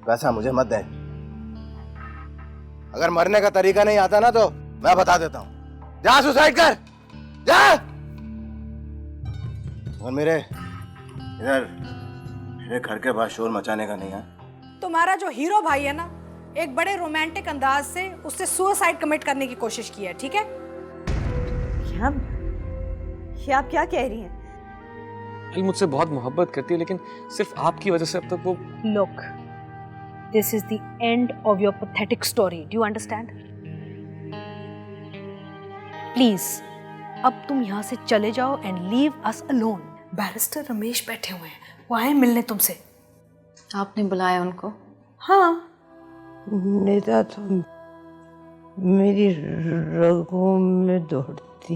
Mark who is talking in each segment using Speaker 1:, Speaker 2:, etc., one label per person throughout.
Speaker 1: पैसा मुझे मत दे। अगर मरने का तरीका नहीं आता ना तो मैं बता देता हूँ। जा सुसाइड कर, जा। और मेरे इधर मेरे घर के बाहर शोर मचाने का नहीं है।
Speaker 2: तुम्हारा जो हीरो भाई है ना, एक बड़े रोमांटिक अंदाज से उससे सुसाइड कमिट करने की कोशिश की है, ठीक है?
Speaker 3: ये आप क्या कह रही हैं?
Speaker 4: अल मुझसे बहुत मोहब्बत करती है, लेकिन सिर्फ आपकी वजह से अब तक वो।
Speaker 2: Look, this is the end of your pathetic story. Do you understand? Please, अब तुम यहाँ से चले जाओ and leave us alone. Barrister Ramesh बैठे हुए हैं, वो आए मिलने तुमसे।
Speaker 5: आपने बुलाया उनको?
Speaker 2: हाँ।
Speaker 3: निदा तो मेरी रगों में दौड़ती।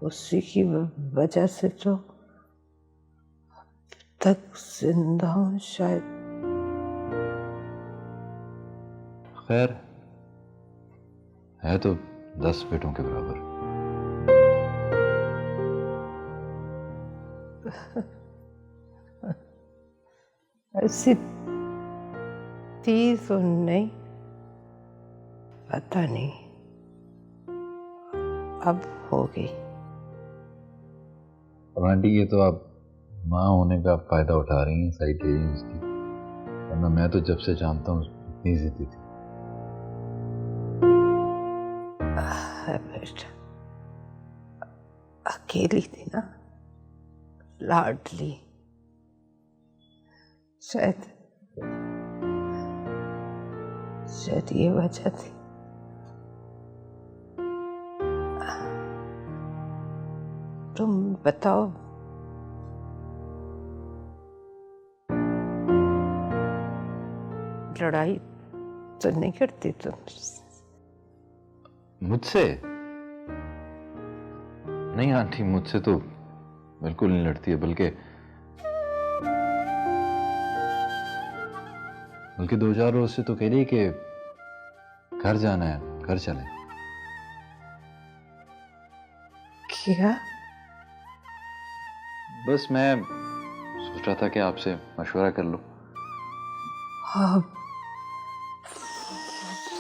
Speaker 3: उसी की वजह से तो तक जिंदा हूं शायद।
Speaker 6: खैर है तो 10 बेटों के बराबर।
Speaker 3: ऐसी थी तो नहीं, पता नहीं, अब हो गई।
Speaker 6: और आंटी ये तो आप माँ होने का फायदा उठा रही हैं साइड एजेंट्स की, वरना मैं तो जब से जानता हूँ इतनी जिद्दी थी।
Speaker 3: बेटा अकेली थी ना, लाडली, शायद ये वजह थी। तुम बताओ, लड़ाई तो नहीं करती तुम?
Speaker 6: मुझसे नहीं आंटी, मुझसे तो बिल्कुल नहीं लड़ती है, बल्कि 2-4 रोज से तो कह रही है कि घर जाना है, घर चलें।
Speaker 3: क्या?
Speaker 6: बस मैं सोच रहा था कि आपसे मशवरा कर लूं।
Speaker 3: हाँ,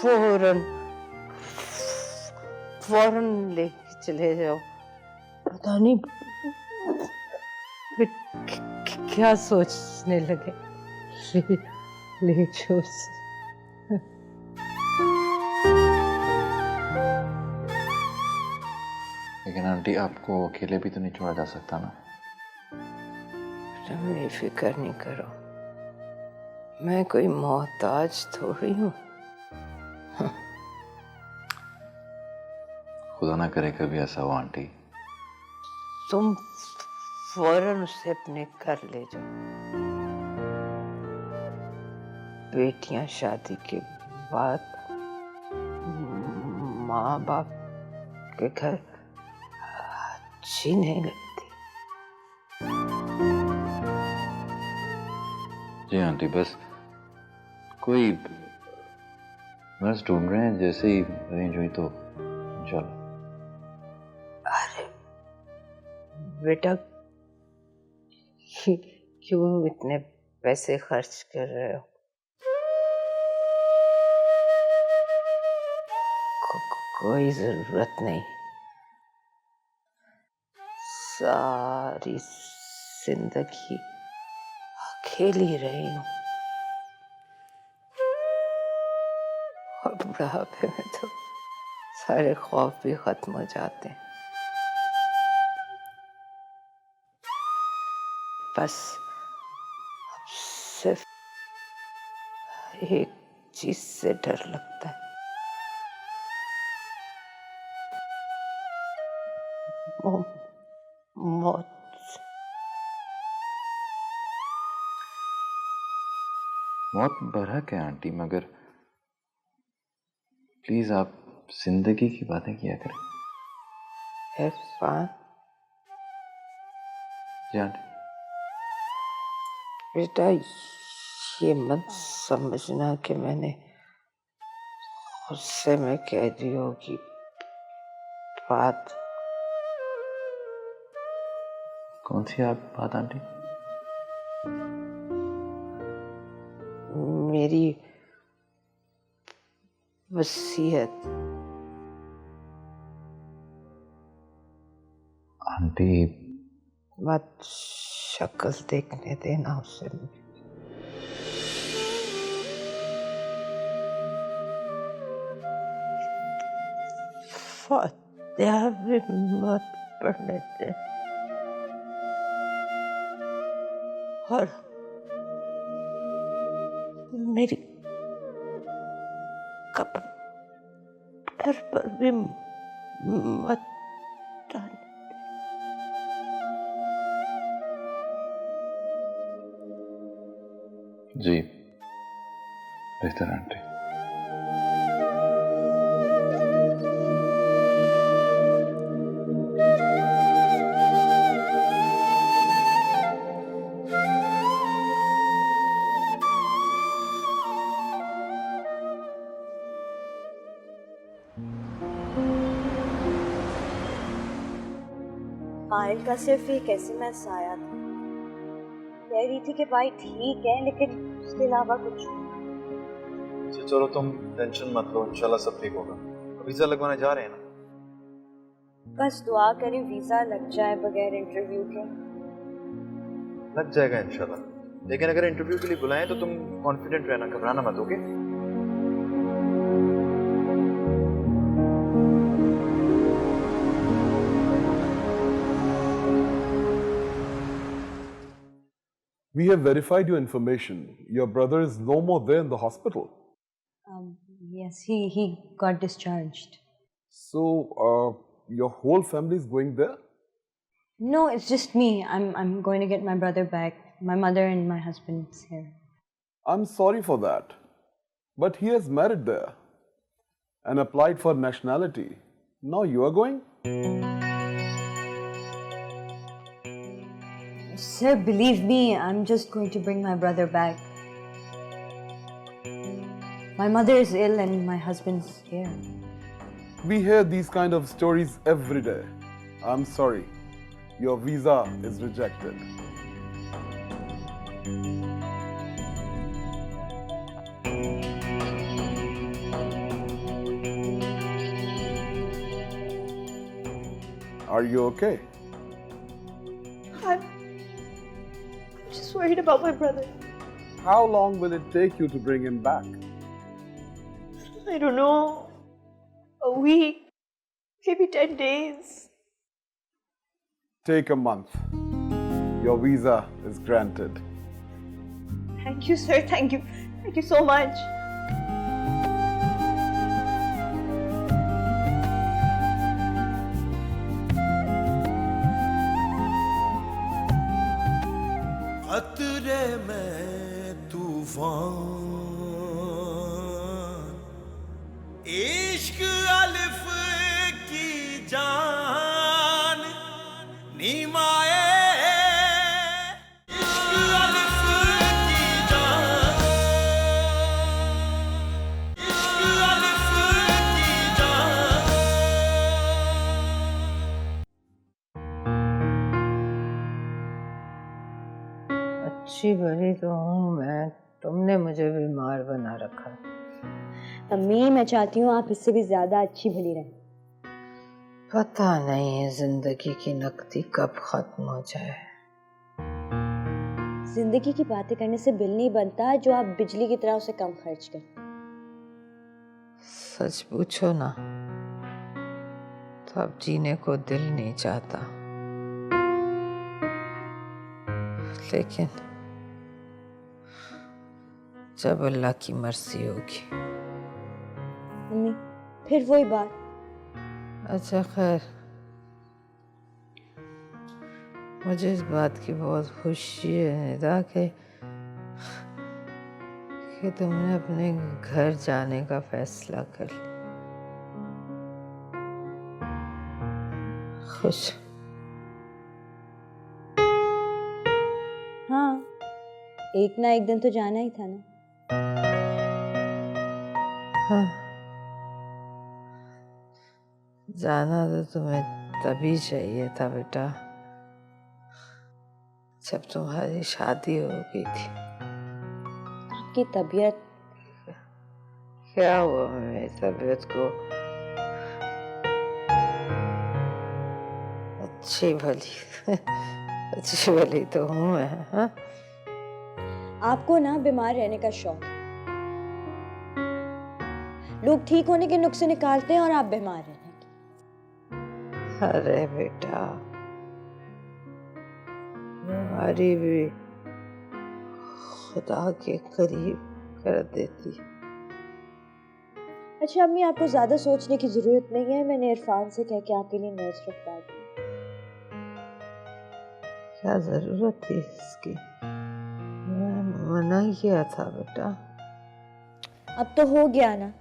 Speaker 3: फौरन फौरन लेके चले जाओ। पता नहीं क्या सोचने लगे। ले जाओ।
Speaker 6: लेकिन आंटी आपको अकेले भी तो नहीं छोड़ा जा सकता ना।
Speaker 3: तुम फिक्र नहीं करो, मैं कोई मोहताज थोड़ी हूँ।
Speaker 6: खुदा ना करे कभी ऐसा हो आंटी।
Speaker 3: तुम फौरन उसे अपने घर ले जाओ। बेटियां शादी के बाद माँ बाप के घर अच्छी नहीं लगती।
Speaker 6: जी आंटी, बस कोई नर्स ढूंढ रहे हैं, जैसे ही अरेंज हुई तो चलो।
Speaker 3: अरे बेटा, क्यों इतने पैसे खर्च कर रहे हो? कोई जरूरत नहीं। सारी जिंदगी अकेली रही हूँ, और बुढ़ापे में तो सारे खौफ भी खत्म हो जाते हैं। बस अब सिर्फ एक चीज से डर लगता है, मौत।
Speaker 6: मौत बरहक है आंटी, मगर प्लीज आप जिंदगी की बातें किया करें।
Speaker 3: इरफान
Speaker 6: जी आंटी।
Speaker 3: बेटा, ये मत समझना कि मैंने गुस्से में कह दी होगी बात।
Speaker 6: कौन सी आप बात आंटी?
Speaker 3: मेरी वसीयत।
Speaker 6: आंटी
Speaker 3: मत शक्ल देखने देना उसे। फातिहा भी मत पढ़ने दे। और मेरी कब्र पर भी मत डालने।
Speaker 6: जी बेहतर आंटी।
Speaker 7: पायल का सिर्फ एक एसएमएस आया था, कह रही थी कि भाई ठीक है लेकिन उसके अलावा कुछ नहीं।
Speaker 8: अच्छा चलो तुम टेंशन मत लो, इंशाल्लाह सब ठीक होगा। वीजा लगवाने जा रहे हैं ना?
Speaker 7: बस दुआ करें वीजा लग जाए बगैर इंटरव्यू के।
Speaker 8: लग जाएगा इंशाल्लाह, लेकिन अगर इंटरव्यू के लिए बुलाएं तो तुम कॉन्फिडेंट रहना, घबराना मत। Okay?
Speaker 9: We have verified your information. Your brother is no more there in the hospital.
Speaker 7: Yes, he got discharged.
Speaker 9: So, your whole family is going there?
Speaker 7: No, it's just me. I'm going to get my brother back. My mother and my husband's here.
Speaker 9: I'm sorry for that. But he has married there and applied for nationality. Now you are going?
Speaker 7: Sir, believe me, I'm just going to bring my brother back. My mother is ill and my husband's here.
Speaker 9: We hear these kind of stories every day. I'm sorry. Your visa is rejected. Are you okay?
Speaker 7: I'm just worried about my brother.
Speaker 9: How long will it take you to bring him back?
Speaker 7: I don't know. A week, maybe 10 days.
Speaker 9: Take a month. Your visa is granted.
Speaker 7: Thank you, sir. Thank you. Thank you so much.
Speaker 10: खतरे में तूफान, इश्क अलिफ की जान नीमाए, इश्क अलिफ की जान, इश्क अलिफ की जान।
Speaker 3: अच्छी भली तो हूँ मैं, तुमने मुझे बीमार बना रखा है।
Speaker 7: अम्मी, मैं चाहती हूँ आप इससे भी ज्यादा अच्छी भली रहें।
Speaker 3: पता नहीं है जिंदगी की नकदी कब खत्म हो जाए।
Speaker 7: जिंदगी की बातें करने से बिल नहीं बनता जो आप बिजली की तरह उसे कम खर्च करें।
Speaker 3: सच पूछो ना तो अब जीने को दिल नहीं चाहता, लेकिन जब अल्लाह की मर्जी होगी।
Speaker 7: मम्मी, फिर वही बात।
Speaker 3: अच्छा खैर, मुझे इस बात की बहुत खुशी है निदा कि तुमने अपने घर जाने का फैसला कर लिया। खुश?
Speaker 7: हाँ, एक ना एक दिन तो जाना ही था ना।
Speaker 3: हाँ, जाना तो तुम्हें तभी चाहिए था बेटा जब तुम्हारी शादी हो गई थी।
Speaker 7: आपकी तबीयत?
Speaker 3: क्या हुआ मेरी तबीयत को? अच्छी भली तो हूँ मैं। हाँ?
Speaker 7: आपको ना बीमार रहने का शौक है। लोग ठीक होने के नुस्खे निकालते हैं और आप बीमार रहने की।
Speaker 3: अरे बेटा, बीमारी भी खुदा के करीब कर देती।
Speaker 7: अच्छा अम्मी, आपको ज्यादा सोचने की जरूरत नहीं है। मैंने इरफान से कह के आपके लिए नर्स रखवा दी।
Speaker 3: क्या जरूरत थी इसकी? मैं मना किया था बेटा।
Speaker 7: अब तो हो गया ना।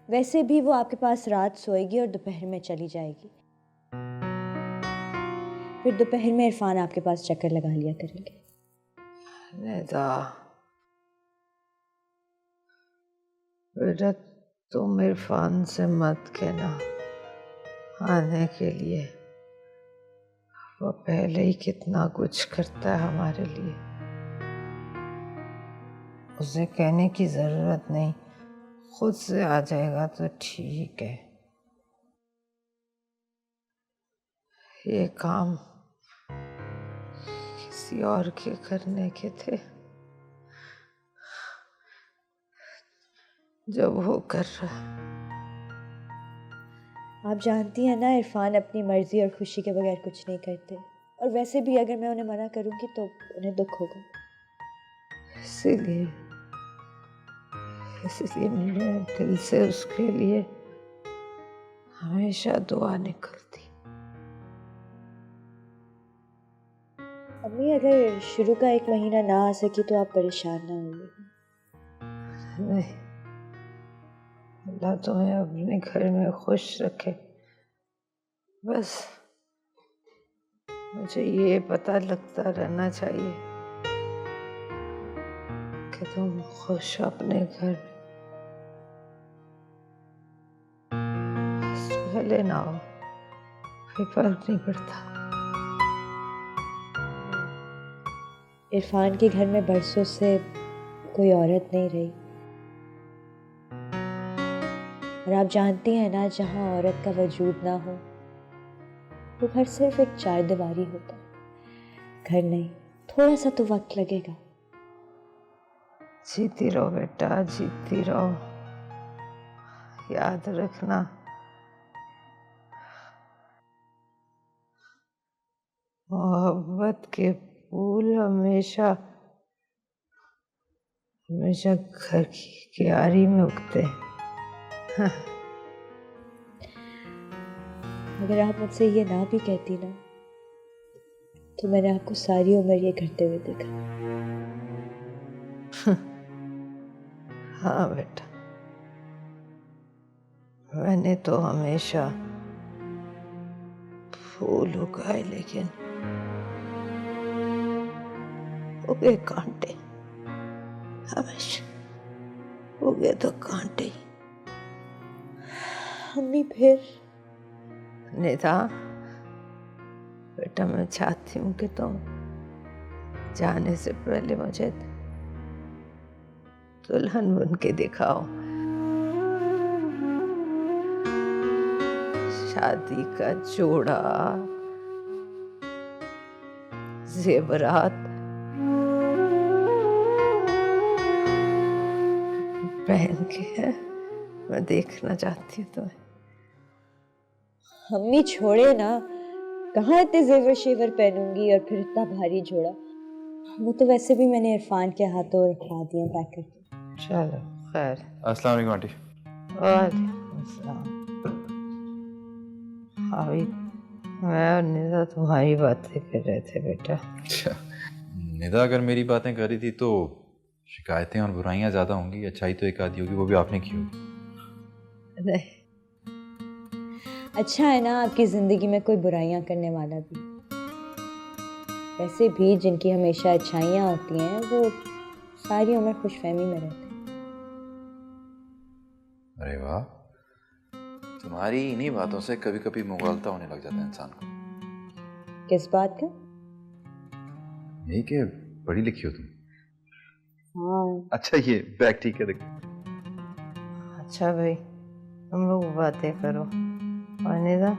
Speaker 7: वैसे भी वो आपके पास रात सोएगी और दोपहर में चली जाएगी। फिर दोपहर में इरफान आपके पास चक्कर लगा लिया करेंगे।
Speaker 3: नेदा, बेटा तुम इरफान से मत कहना आने के लिए। वो पहले ही कितना कुछ करता है हमारे लिए। उसे कहने की जरूरत नहीं, खुद से आ जाएगा तो ठीक है। ये काम किसी और के करने के थे जब वो कर रहा।
Speaker 7: आप जानती हैं ना, इरफान अपनी मर्जी और खुशी के बगैर कुछ नहीं करते। और वैसे भी अगर मैं उन्हें मना करूंगी तो उन्हें दुख होगा।
Speaker 3: इसलिए मेरे दिल से उसके लिए हमेशा दुआ निकलती।
Speaker 7: अम्मी, अगर शुरू का 1 महीना ना आ सकी तो आप परेशान ना होंगे।
Speaker 3: नहीं, अल्लाह तुम्हें अपने घर में खुश रखे। बस मुझे ये पता लगता रहना चाहिए कि तुम खुश अपने घर में। भले ना हो, कोई फर्क नहीं पड़ता।
Speaker 7: इरफान के घर में बरसों से कोई औरत नहीं रही। और आप जानती हैं ना, जहाँ औरत का वजूद ना हो वो घर सिर्फ एक चारदीवारी होता है। घर नहीं, थोड़ा सा तो वक्त लगेगा।
Speaker 3: जीती रहो बेटा, जीती रहो। याद रखना, मोहब्बत के फूल हमेशा घर की क्यारी में उगते हैं। हाँ।
Speaker 7: अगर आप मुझसे ये ना भी कहती ना, तो मैंने आपको सारी उम्र ये करते हुए देखा।
Speaker 3: हाँ बेटा, मैंने तो हमेशा फूल उगाए, लेकिन उगे कांटे। हमेशा उगे तो कांटे ही।
Speaker 7: अम्मी फिर?
Speaker 3: नेता बेटा, मैं चाहती हूँ कि तुम जाने से पहले मुझे दुल्हन बन के दिखाओ। शादी का जोड़ा, जेवरात पहन के मैं देखना चाहती हूँ तुम्हें।
Speaker 7: अम्मी छोड़े ना, कहाँ इतने जेवर शेवर पहनूंगी और फिर इतना भारी जोड़ा। वो तो वैसे भी मैंने इरफान के हाथों रखवा दिए पैक करके।
Speaker 3: चलो खैर।
Speaker 8: अस्सलाम वालेकुम आंटी।
Speaker 3: वालेकुम अस्सलाम। अभी मैं और निदा तुम्हारी बातें कर रहे थे बेटा।
Speaker 6: अच्छा, निदा अगर मेरी बातें कर रही थी तो शिकायतें और बुराइयां ज़्यादा होंगी, अच्छाई तो एक आधी होगी, वो भी आपने की होगी।
Speaker 3: नहीं,
Speaker 7: अच्छा है ना आपकी जिंदगी में कोई बुराइयां करने वाला भी। वैसे भी जिनकी हमेशा अच्छाइयां होती हैं वो सारी उम्र खुशफहमी में रहते हैं।
Speaker 6: अरे वाह, तुम्हारी इन्हीं बातों से कभी कभी मुगालता होने लग जाता है इंसान को।
Speaker 7: किस बात का?
Speaker 6: यही कि पढ़ी लिखी हो तुम।
Speaker 7: हाँ।
Speaker 6: अच्छा ये बैग ठीक है देख।
Speaker 3: अच्छा भाई, तुम लोग बातें करो। और निदा,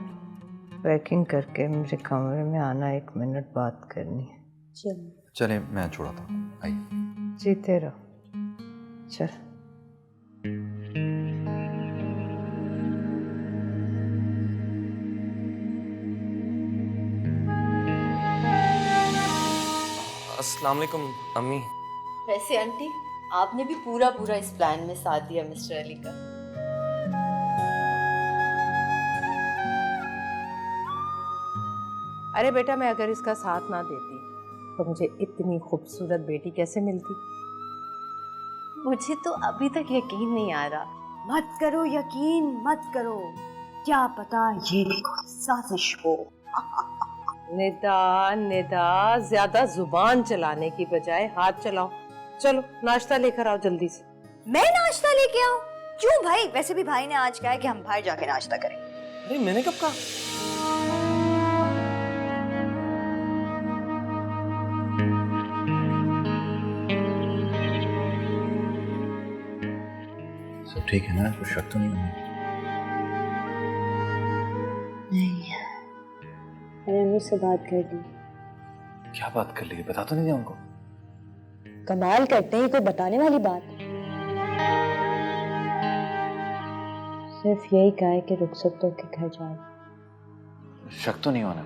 Speaker 3: पैकिंग करके मेरे कमरे में आना, 1 मिनट बात करनी है।
Speaker 7: चलो।
Speaker 6: चले मैं छोड़ाता हूँ, आइए।
Speaker 3: जीते रहो। चल।
Speaker 4: अस्सलाम वालेकुम अम्मी।
Speaker 5: वैसे आंटी, आपने भी पूरा पूरा इस प्लान में साथ दिया मिस्टर अली का।
Speaker 3: अरे बेटा, मैं अगर इसका साथ ना देती तो मुझे इतनी खूबसूरत बेटी कैसे मिलती?
Speaker 5: मुझे तो अभी तक यकीन नहीं आ रहा।
Speaker 7: मत करो यकीन, मत करो। क्या पता ये भी कोई साजिश हो।
Speaker 3: निदा निदा, ज्यादा जुबान चलाने की बजाय हाथ चलाओ। चलो नाश्ता लेकर आओ जल्दी से।
Speaker 7: मैं नाश्ता लेके आऊं? क्यों भाई? वैसे भी भाई ने आज कहा है कि हम बाहर जाके नाश्ता करें।
Speaker 4: अरे मैंने कब कहा?
Speaker 6: सब ठीक है ना? कुछ शक तो नहीं होगा?
Speaker 7: नहीं, मैंने अम्मी से बात कर ली।
Speaker 6: क्या बात कर ली? बता तो नहीं दिया उनको?
Speaker 7: कमाल करते हैं, कोई बताने वाली बात। सिर्फ यही कहा है कि रुखसत तो के घर जाओ।
Speaker 6: शक तो नहीं होना?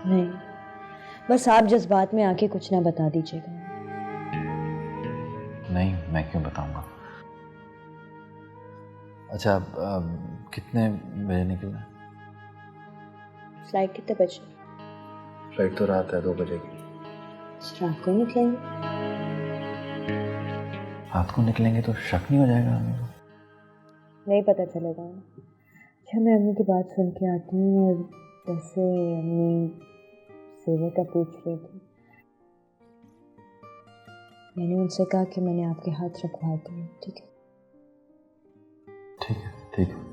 Speaker 7: नहीं, बस आप जज्बात में आके कुछ ना बता दीजिएगा।
Speaker 6: नहीं, मैं क्यों बताऊंगा। अच्छा कितने बजे निकलना?
Speaker 7: फ्लाइट कितने बजे?
Speaker 6: फ्लाइट तो रात है 2 बजे की।
Speaker 7: रात को निकलेंगे।
Speaker 6: रात को निकलेंगे तो शक नहीं हो जाएगा हमें?
Speaker 7: नहीं पता चलेगा। अच्छा, मैं अम्मी की बात सुन के आती हूँ। और वैसे अम्मी सेवे का पूछ रही थी। मैंने उनसे कहा कि मैंने आपके हाथ रखवा दिए। ठीक है?
Speaker 6: ठीक है, ठीक है।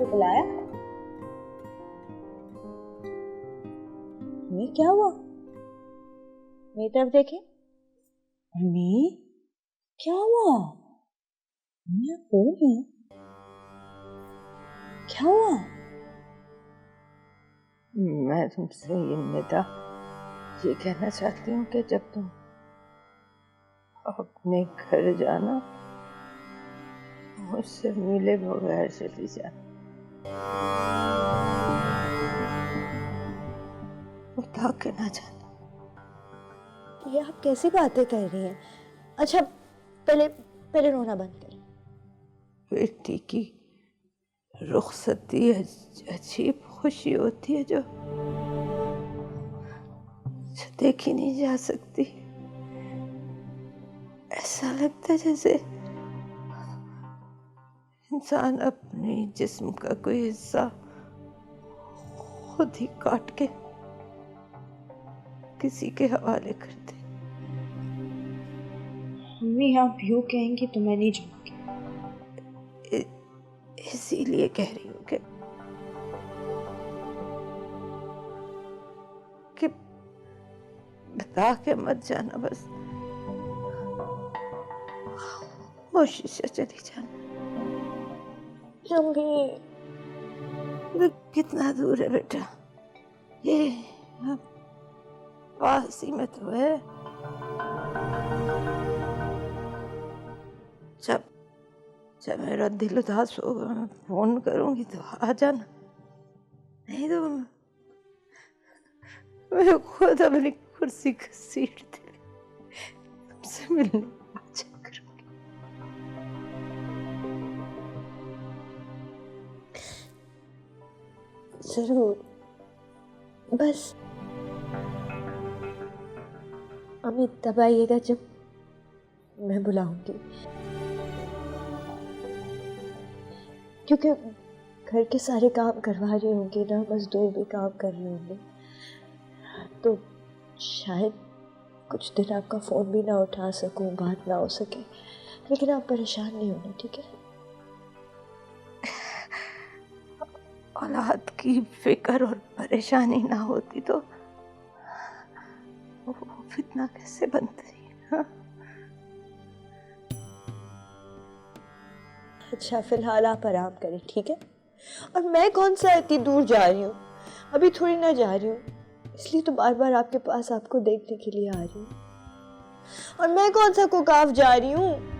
Speaker 7: बुलाया? मैं क्या हुआ? मेरी तरफ देखे। अम्मी क्या हुआ? मैं कौन है? क्या हुआ?
Speaker 3: मैं तुमसे ये निदा ये कहना चाहती हूँ कि जब तुम अपने घर जाना, मुझसे मिले बगैर चली जाना। बता के ना जाना।
Speaker 7: ये आप कैसी बातें कर रही हैं? अच्छा, पहले रोना बंद करें।
Speaker 3: बेटी की रुखसती अजीब खुशी होती है जो देखी नहीं जा सकती। ऐसा लगता है जैसे इंसान अपने जिस्म का कोई हिस्सा खुद ही काट के किसी के हवाले कर दे।
Speaker 7: मम्मी आप यूं कहेंगी तो मैं नहीं जाऊंगी।
Speaker 3: इसीलिए कह रही हूँ कि बता के मत जाना, बस खामोशी से चली जाना। कितना दूर है बेटा? ये पास ही में तो है। जब मेरा दिल उदास होगा मैं फोन करूंगी तो आ जाना, नहीं तो मैं खुद अपनी कुर्सी घसीट दे तुमसे मिलने आ जाया करूंगी।
Speaker 7: जरूर, बस अम्मी तब आइएगा जब मैं बुलाऊंगी, क्योंकि घर के सारे काम करवा रही होंगी ना, मजदूर भी काम कर रहे होंगे, तो शायद कुछ दिन आपका फ़ोन भी ना उठा सकूं, बात ना हो सके, लेकिन आप परेशान नहीं होना, ठीक है?
Speaker 3: औलाद की फिक्र और परेशानी ना होती तो वो फितना कैसे बनती? हाँ?
Speaker 7: अच्छा, फिलहाल आप आराम करें, ठीक है? और मैं कौन सा इतनी दूर जा रही हूँ, अभी थोड़ी ना जा रही हूँ, इसलिए तो बार बार आपके पास आपको देखने के लिए आ रही हूँ। और मैं कौन सा कुकाफ जा रही हूँ।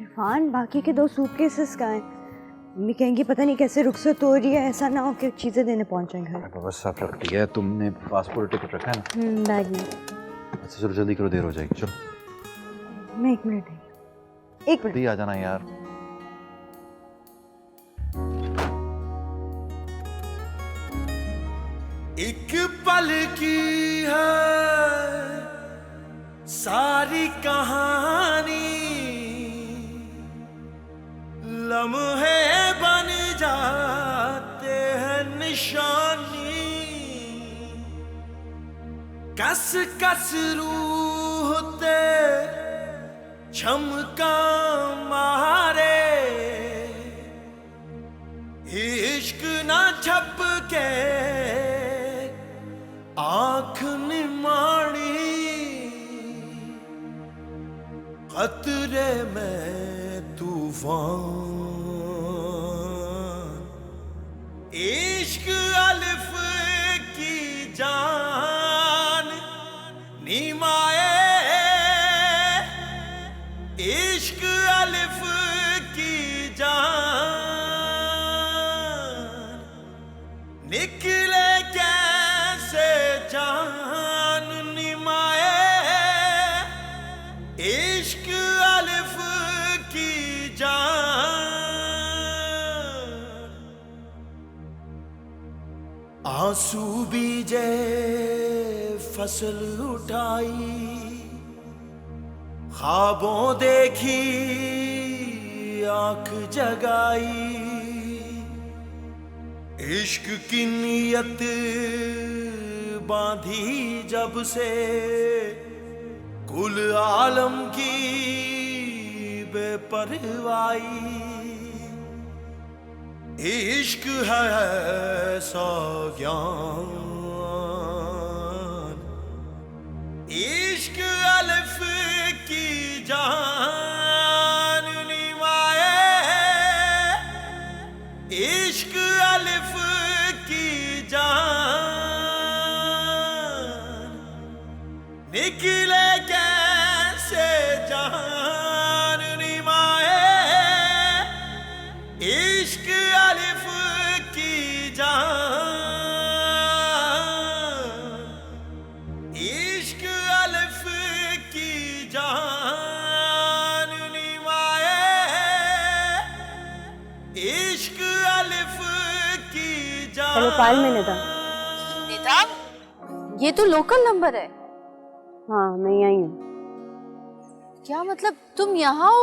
Speaker 11: इरफान, बाकी के 2 सूटकेसेस कहाँ हैं? मम्मी कहेंगी पता नहीं कैसे रुखसत हो रही है, ऐसा ना हो कि चीज़ें देने पहुंच जाएं घर।
Speaker 6: बस सब रख दिया है तुमने, पासपोर्ट टिकट रखा है ना?
Speaker 11: बैग में।
Speaker 6: अच्छा चलो जल्दी करो, देर हो जाएगी। चलो
Speaker 11: मैं 1 मिनट है, 1 मिनट।
Speaker 6: जल्दी आ जाना यार।
Speaker 10: एक पल की है सारी कहानी, लम्हे बन जाते हैं निशानी, कस कस रूह ते झमका मारे, इश्क ना छप के आँख निमाड़ी, खतरे में तूफान, इश्क अलिफ की जान नीमाए, इश्क अलिफ की जान निकले कैसे जान निमाए, इश्क अलिफ की जान, आंसू बीजे फसल उठाई, ख्वाबों देखी आंख जगाई, इश्क की नियत बांधी जब से, कुल आलम की बेपरवाही, इश्क है सौज्ञान, इश्क अलिफ की जान निमाए, इश्क अलिफ की जान निकले कैसे जान निमाए, इश्क अलिफ की जान, इश्क अलिफ की जान निमाए, इश्क अलिफ की जान।
Speaker 11: हेलो पायल, में निदा।
Speaker 5: निदा, ये तो लोकल नंबर है।
Speaker 11: हाँ, मैं यहीं हूँ।
Speaker 5: क्या मतलब तुम यहाँ हो?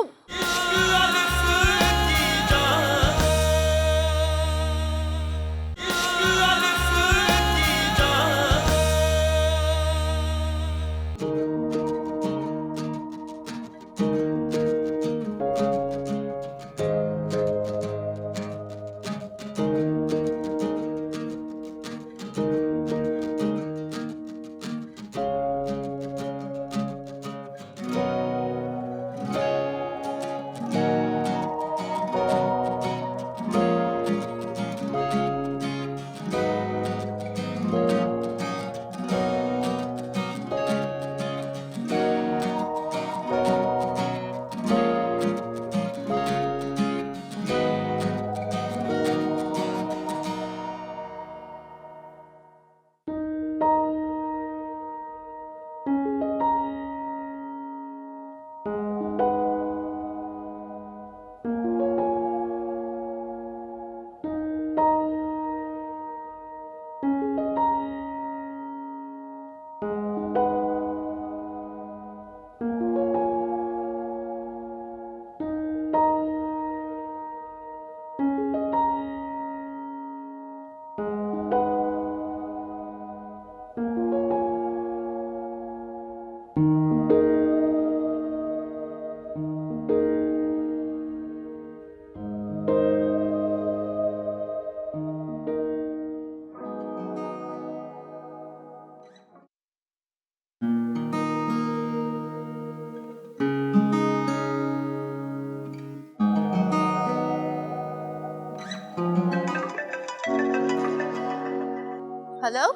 Speaker 5: हेलो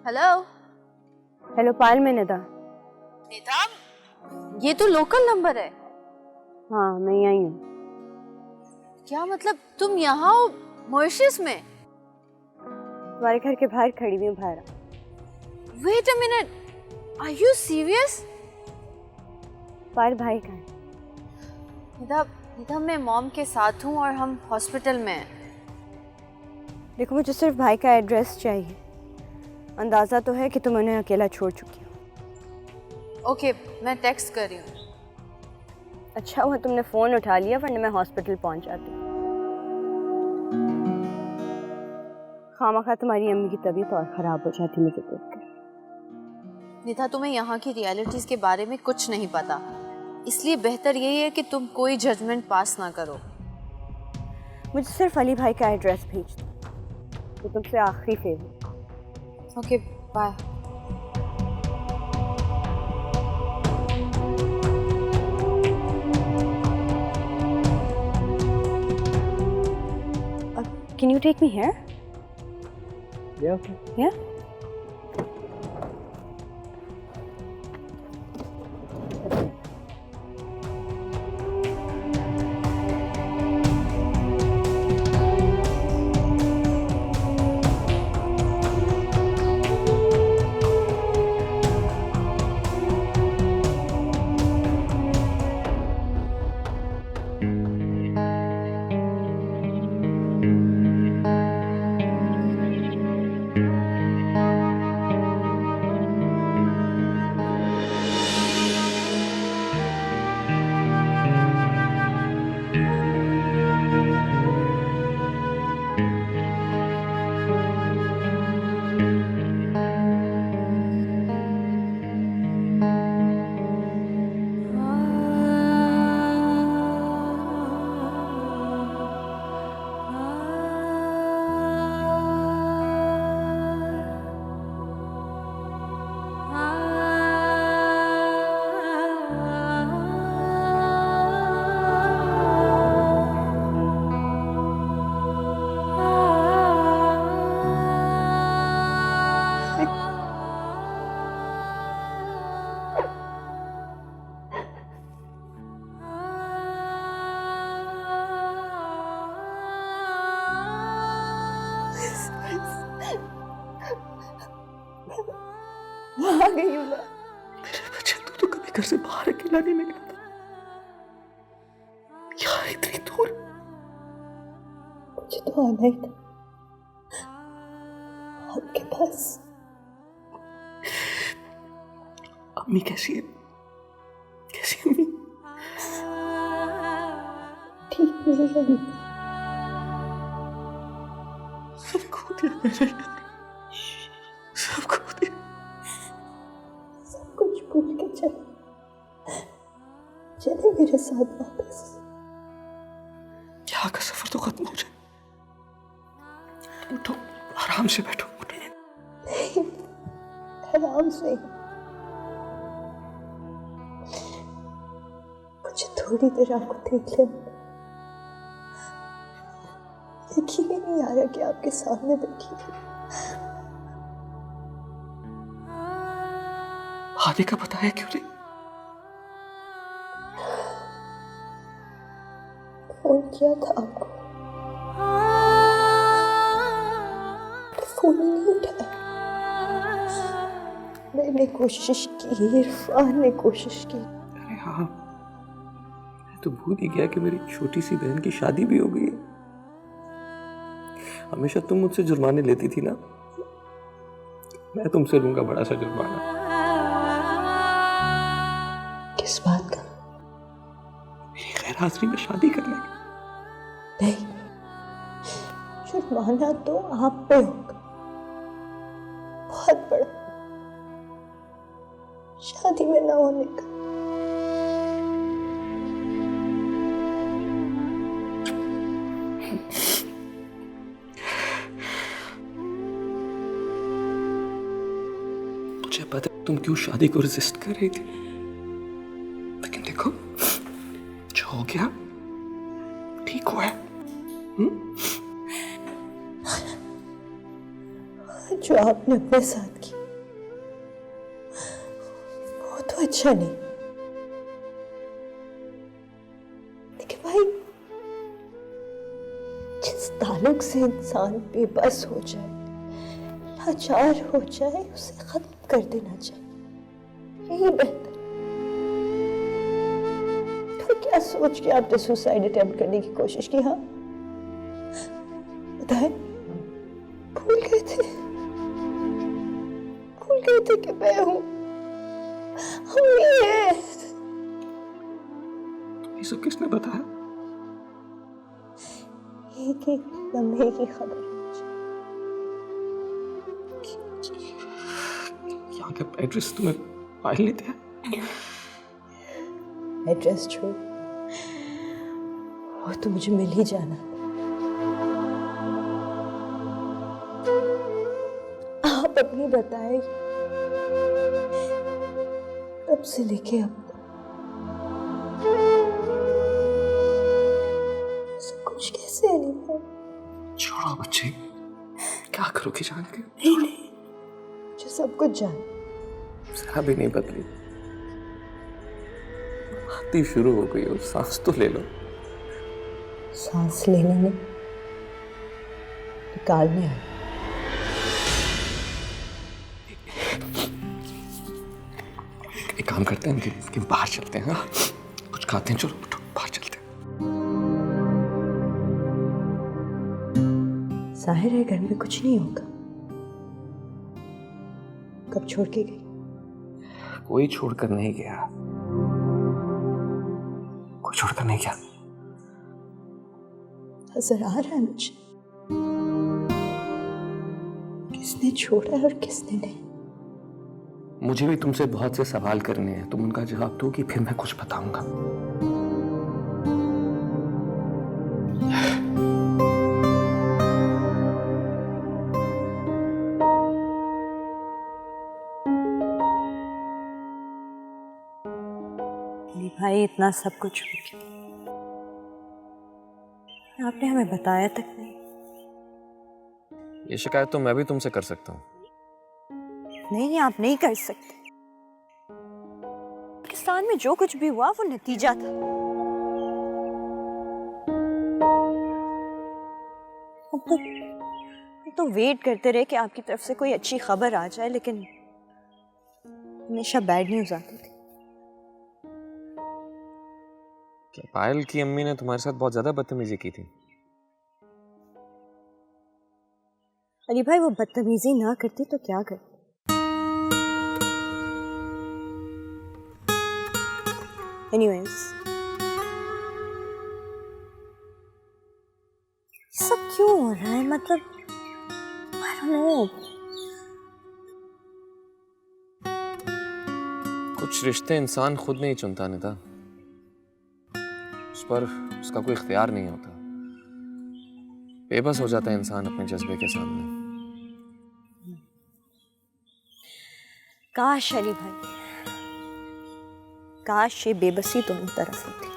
Speaker 5: हेलो
Speaker 11: हेलो पायल, मैं निदा।
Speaker 5: निदा, ये तो लोकल नंबर है।
Speaker 11: हाँ, मैं यहीं हूँ।
Speaker 5: क्या मतलब तुम यहाँ हो मॉरिशस में?
Speaker 11: तुम्हारे घर के बाहर खड़ी हुई हूँ, बाहर।
Speaker 5: Wait a minute, are you serious?
Speaker 11: Payal भाई कहाँ है?
Speaker 5: निदा, मैं मॉम के साथ हूँ और हम हॉस्पिटल में हैं।
Speaker 11: देखो, मुझे सिर्फ भाई का एड्रेस चाहिए। अंदाजा तो है कि तुम उन्हें अकेला छोड़ चुकी हो।
Speaker 5: ओके, मैं टेक्स्ट कर रही हूँ।
Speaker 11: अच्छा हुआ तुमने फोन उठा लिया, वरना मैं हॉस्पिटल पहुंच जाती। खामखा तुम्हारी अम्मी की तबीयत और खराब हो जाती मुझे देखकर।
Speaker 5: निधा, तुम्हें यहाँ की रियलिटीज के बारे में कुछ नहीं पता, इसलिए बेहतर यही है कि तुम कोई जजमेंट पास ना करो।
Speaker 11: मुझे सिर्फ अली भाई का एड्रेस भेज दो, तो तुमसे आखिरी favour.
Speaker 5: Okay, bye.
Speaker 11: Can you take me here?
Speaker 8: Yeah, okay.
Speaker 11: Yeah? आ गई हूँ मैं।
Speaker 4: मेरे बच्चे, तू तो कभी घर से बाहर अकेला नहीं निकला था, यहाँ इतनी दूर।
Speaker 7: मुझे तो आना ही था आपके पास।
Speaker 4: अम्मी कैसी है? कैसी है अम्मी?
Speaker 7: ठीक नहीं है।
Speaker 4: सब खो दिया मैंने, सब खो दिया।
Speaker 7: सब कुछ भूल के चले मेरे साथ वापस।
Speaker 4: यहाँ का सफर तो खत्म हो जाए। उठो, आराम से बैठो।
Speaker 7: नहीं, आराम से। मुझे थोड़ी देर आपको देख लेना। यकीन ही नहीं आ रहा कि आपके सामने बैठी हूँ।
Speaker 4: आने का बताया क्यों नहीं?
Speaker 7: फोन किया था आपको, फोन ही नहीं उठाया। मैंने कोशिश की, इरफान ने कोशिश की।
Speaker 4: अरे हाँ, मैं तो भूल ही गया कि मेरी छोटी सी बहन की शादी भी हो गई है। हमेशा तुम मुझसे जुर्माने लेती थी ना, मैं तुमसे लूंगा बड़ा सा जुर्माना।
Speaker 7: किस बात का?
Speaker 4: मेरी गैर हाजिरी में शादी करने का।
Speaker 7: नहीं, जुर्माना तो आप पे होगा, बहुत बड़ा, शादी में ना होने का।
Speaker 4: मुझे पता है तुम क्यों शादी को रेजिस्ट कर रही थी, लेकिन देखो जो हो गया ठीक हुआ है।
Speaker 7: जो आपने अपने साथ की वो तो अच्छा नहीं, लेकिन भाई जिस ताल्लुक से इंसान बेबस हो जाए, लाचार हो जाए, उसे खत्म कर देना चाहिए, यही बेहतर। तो क्या सोच के आपने सुसाइड अटेम्प्ट करने की कोशिश की? हाँ बताएं, भूल गए थे कि मैं हूं, हम ये हैं।
Speaker 4: ये सब किसने बताया?
Speaker 7: एक एक लम्हे की खबर
Speaker 4: यहाँ का एड्रेस तुम्हें पायल ने दिया?
Speaker 7: एड्रेस छोड़, वो तो मुझे मिल ही जाना। आप अपनी बताए तब से लेके अब तक सब कुछ कैसे है? नहीं
Speaker 4: छोड़ो बच्चे, क्या करोगे जान के?
Speaker 7: नहीं, मुझे सब कुछ जान।
Speaker 4: जरा भी नहीं बदली, आती शुरू हो गई हो, सांस तो ले लो।
Speaker 7: सांस लेने में निकालने आए।
Speaker 4: एक काम करते हैं कि बाहर चलते हैं, हाँ? कुछ खाते हैं, चलो उठो बाहर चलते हैं।
Speaker 7: जाहिर है घर में कुछ नहीं होगा। कब छोड़ के गई?
Speaker 4: कोई छोड़कर नहीं गया, कोई छोड़कर नहीं गया।
Speaker 7: नजर आ रहा है मुझे किसने छोड़ा और किसने नहीं।
Speaker 4: मुझे भी तुमसे बहुत से सवाल करने हैं, तुम उनका जवाब दोगी, फिर मैं कुछ बताऊंगा।
Speaker 11: भाई इतना सब कुछ हो गया, आपने हमें बताया तक नहीं।
Speaker 12: ये शिकायत तो मैं भी तुमसे कर सकता हूँ।
Speaker 11: नहीं, आप नहीं कर सकते। पाकिस्तान में जो कुछ भी हुआ वो नतीजा था। हम तो वेट करते रहे कि आपकी तरफ से कोई अच्छी खबर आ जाए, लेकिन हमेशा बैड न्यूज आती थी।
Speaker 12: क्या पायल की अम्मी ने तुम्हारे साथ बहुत ज्यादा बदतमीजी की थी?
Speaker 11: अली भाई, वो बदतमीजी ना करती तो क्या करती? एनीवेज, सब क्यों हो रहा है? मतलब आई डोंट नो।
Speaker 12: कुछ रिश्ते इंसान खुद नहीं चुनता निदा, उस पर उसका कोई इख्तियार नहीं होता। बेबस हो जाता है इंसान अपने जज्बे के सामने।
Speaker 11: काश अली भाई, काश ये बेबसी दोनों तरफ होती।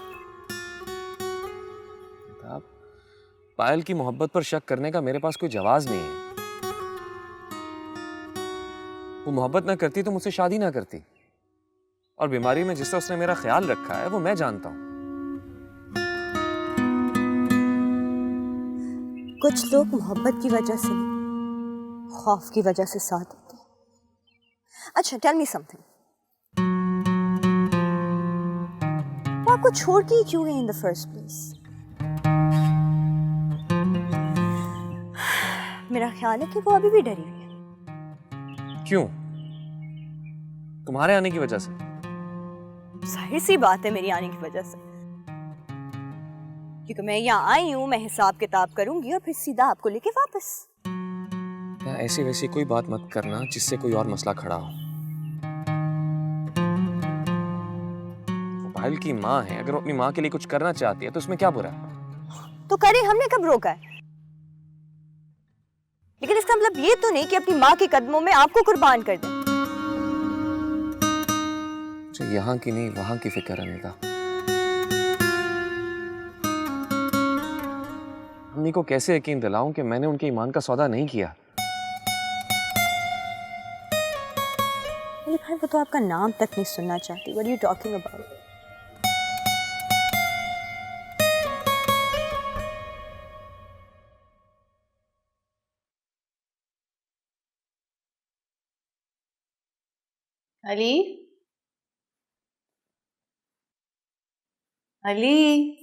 Speaker 12: पायल की मोहब्बत पर शक करने का मेरे पास कोई जवाब नहीं है। वो मोहब्बत ना करती तो मुझसे शादी ना करती, और बीमारी में जिससे उसने मेरा ख्याल रखा है वो मैं जानता हूं।
Speaker 11: कुछ लोग मोहब्बत की वजह से नहीं, खौफ की वजह से साथ देते हैं। अच्छा, टेल मी समथिंग, वो आपको छोड़ के ही क्यों गए इन द फर्स्ट प्लेस? मेरा ख्याल है कि वो अभी भी डरी हुई है।
Speaker 12: क्यों? तुम्हारे आने की वजह से?
Speaker 11: जाहिर सी बात है, मेरी आने की वजह से, क्योंकि मैं यहाँ आई हूँ, मैं हिसाब किताब करूंगी और फिर सीधा आपको लेके वापस।
Speaker 12: या ऐसी वैसी कोई बात मत करना जिससे कोई और मसला खड़ा हो। वो पायल की माँ है, अगर वो अपनी माँ के लिए कुछ करना चाहती है तो उसमें क्या बुरा है?
Speaker 11: तो करे, हमने कब रोका है? लेकिन इसका मतलब ये तो नहीं कि अपनी माँ के कदमों में आपको कुर्बान कर दें।
Speaker 12: मुझे यहाँ की नहीं वहां की फिक्र है निदा। अम्मी को कैसे यकीन दिलाऊं कि मैंने उनके ईमान का सौदा नहीं किया?
Speaker 11: अली भाई वो तो आपका नाम तक नहीं सुनना चाहती। What are you talking about?
Speaker 5: Ali, Ali,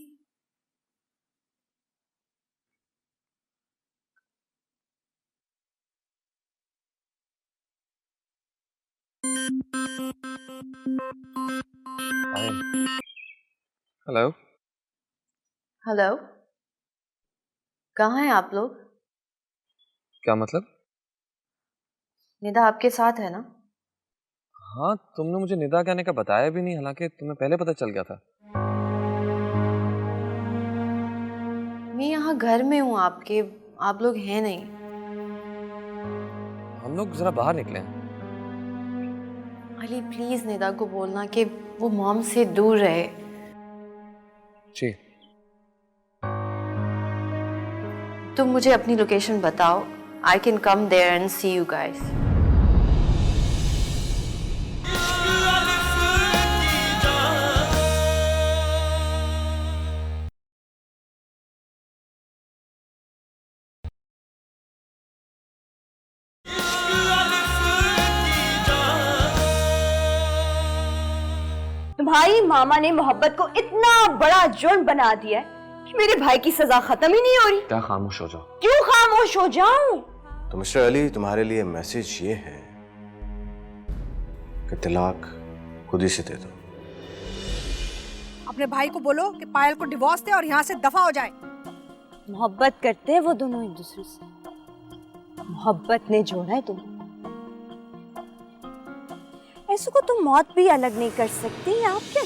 Speaker 12: hello.
Speaker 5: Hello, कहाँ हैं आप लोग?
Speaker 12: क्या मतलब?
Speaker 5: निदा आपके साथ है ना?
Speaker 12: हाँ, तुमने मुझे निदा कहने का बताया भी नहीं, हालांकि तुम्हें पहले पता चल गया था।
Speaker 5: मैं यहाँ घर में हूँ आपके, आप लोग हैं नहीं।
Speaker 12: हम लोग जरा बाहर निकले हैं।
Speaker 5: अली प्लीज निदा को बोलना कि वो मॉम से दूर रहे।
Speaker 12: जी।
Speaker 5: तुम मुझे अपनी लोकेशन बताओ, I can come there and see you guys.
Speaker 11: तुम्हारी मामा ने मोहब्बत को इतना बड़ा जुर्म बना दिया है कि मेरे भाई की सजा खत्म ही नहीं हो रही।
Speaker 12: क्या खामोश हो जाओ।
Speaker 11: क्यों खामोश हो जाऊं?
Speaker 1: तो मिस्टर अली, तुम्हारे लिए मैसेज ये है कि तलाक खुद ही से दे दो।
Speaker 2: अपने भाई को बोलो कि पायल को डिवोर्स दे और यहाँ से दफा हो जाए।
Speaker 11: मोहब्बत करते हैं वो दोनों एक दूसरे से, मोहब्बत ने जोड़ा है तुम्हें। ऐसे को तुम मौत भी अलग नहीं कर सकती। आप क्या